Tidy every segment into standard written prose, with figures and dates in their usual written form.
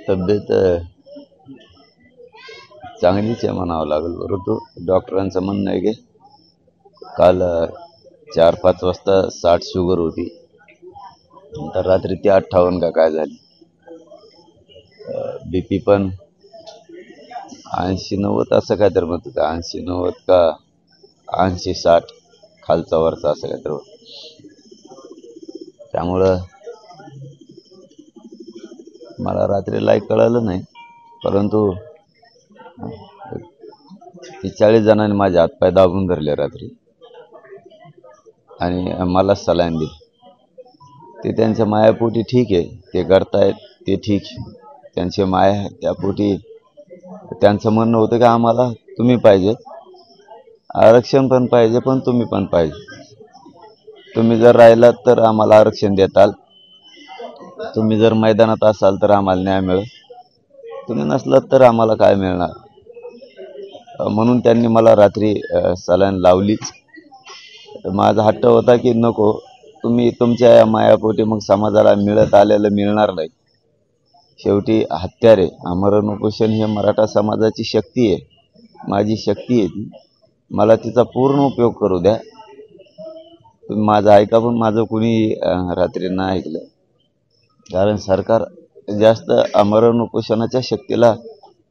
तब्येत चांगलीच आहे म्हणावं लागेल. परंतु डॉक्टरांचं म्हणणं आहे की काल 4-5 वाजता 60 शुगर होती, नंतर रात्री ती 58 का काय झाली. BP पण 80-90 असं काय तर म्हणत होतं, 80-90 का 80-60 खालचा वरचा असं काय तर. त्यामुळं मला रात्री लाईक कळालं नाही, परंतु 40 जणांनी माझे हातपाय दाबून धरले रात्री आणि मला सलाईन दिली. ते त्यांच्या मायापोटी ठीक आहे, ते करतायत ते ठीक, त्यांचे माया त्यापोटी. त्यांचं म्हणणं होतं की आम्हाला तुम्ही पाहिजे, आरक्षण पण पाहिजे, पण तुम्ही पण पाहिजे. तुम्ही जर राहिलात तर आम्हाला आरक्षण देताल, तुम्ही जर मैदानात असाल तर आम्हाला न्याय मिळेल, तुम्ही नसलात तर आम्हाला काय मिळणार. म्हणून त्यांनी मला रात्री सलाईन लावलीच. माझा हट्ट होता की नको, तुम्ही तुमच्या या मायापोटी मग समाजाला मिळत आलेलं मिळणार नाही. शेवटी हत्यारे आमरण उपोषण हे मराठा समाजाची शक्ती आहे, माझी शक्ती आहे ती. मला तिचा पूर्ण उपयोग करू द्या. तुम्ही माझं ऐका, पण माझं कुणी रात्री नाही ऐकलं. कारण सरकार जास्त आमरण उपोषणाच्या शक्तीला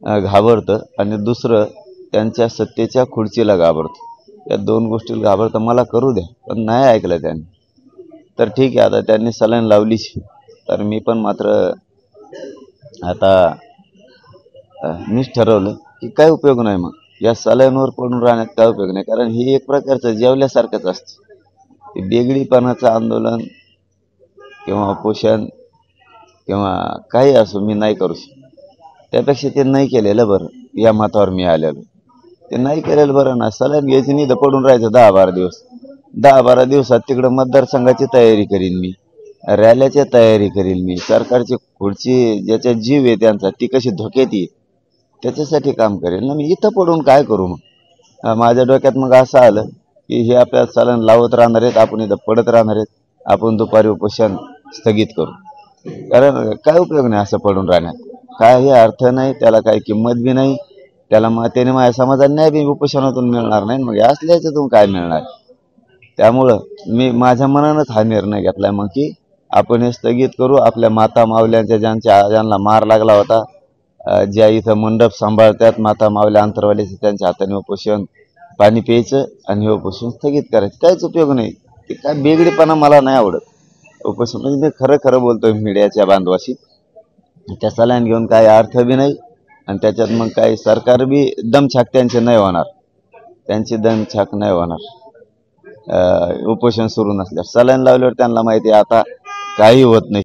घाबरतं आणि दुसरं त्यांच्या सत्तेच्या खुर्चीला घाबरतं. या दोन गोष्टीला घाबरतं. मला करू द्या, पण नाही ऐकलं त्यांनी. तर ठीक आहे, आता त्यांनी सलाईन लावलीच, तर मी पण मात्र आता मीच ठरवलं की काय उपयोग नाही. मग या सलाईनवर पडून राहण्यात काय उपयोग नाही, कारण ही एक प्रकारचं जेवल्यासारखंच असतं. बेगडीपणाचं आंदोलन किंवा उपोषण किंवा काही असो मी नाही करू शकत. त्यापेक्षा ते नाही केलेलं बरं. या मतावर मी आलेलो, ते नाही केलेलं बरं ना. सलाईन घ्यायची नाही तर पडून राहायचं 10-12 दिवस. 10-12 दिवसात तिकडं मतदारसंघाची तयारी करीन मी, रॅल्याची तयारी करीन मी, सरकारची खुर्ची ज्याच्या जीव आहे त्यांचा ती कशी धोक्यात येईल त्याच्यासाठी काम करेल ना मी. इथं पडून काय करू मग. माझ्या डोक्यात मग असं आलं की हे आपल्या सलाईन लावत राहणार आहेत, आपण इथं पडत राहणार आहेत, आपण दुपारी उपोषण स्थगित करू. कारण काय उपयोग नाही असं पडून राहण्यात, काही अर्थ नाही, त्याला काही किंमत बी नाही, त्याला त्याने माझ्या समाजाला न्याय बी उपोषणातून मिळणार नाही. मग असल्याच्यातून काय मिळणार. त्यामुळं मी माझ्या मनानंच हा निर्णय घेतलाय मग की आपण हे स्थगित करू. आपल्या माता मावल्यांच्या ज्यांना मार लागला होता, ज्या इथं मंडप सांभाळतात माता मावल्या अंतरवालीचे, त्यांच्या हाताने उपोषण पाणी प्यायचं आणि हे उपोषण स्थगित करायचं. काहीच उपयोग नाही. ते काय बेगडीपणा मला नाही आवडत. उपोषण म्हणजे मी खरं खरं बोलतोय मीडियाच्या बांधवाशी. त्या सलाईन घेऊन काही अर्थ बी नाही आणि त्याच्यात मग काही सरकार बी दमछाक त्यांचे नाही होणार, त्यांची दमछाक नाही होणार. उपोषण सुरू नसल्यावर सलाईन लावल्यावर त्यांना माहिती आहे आता काही होत नाही.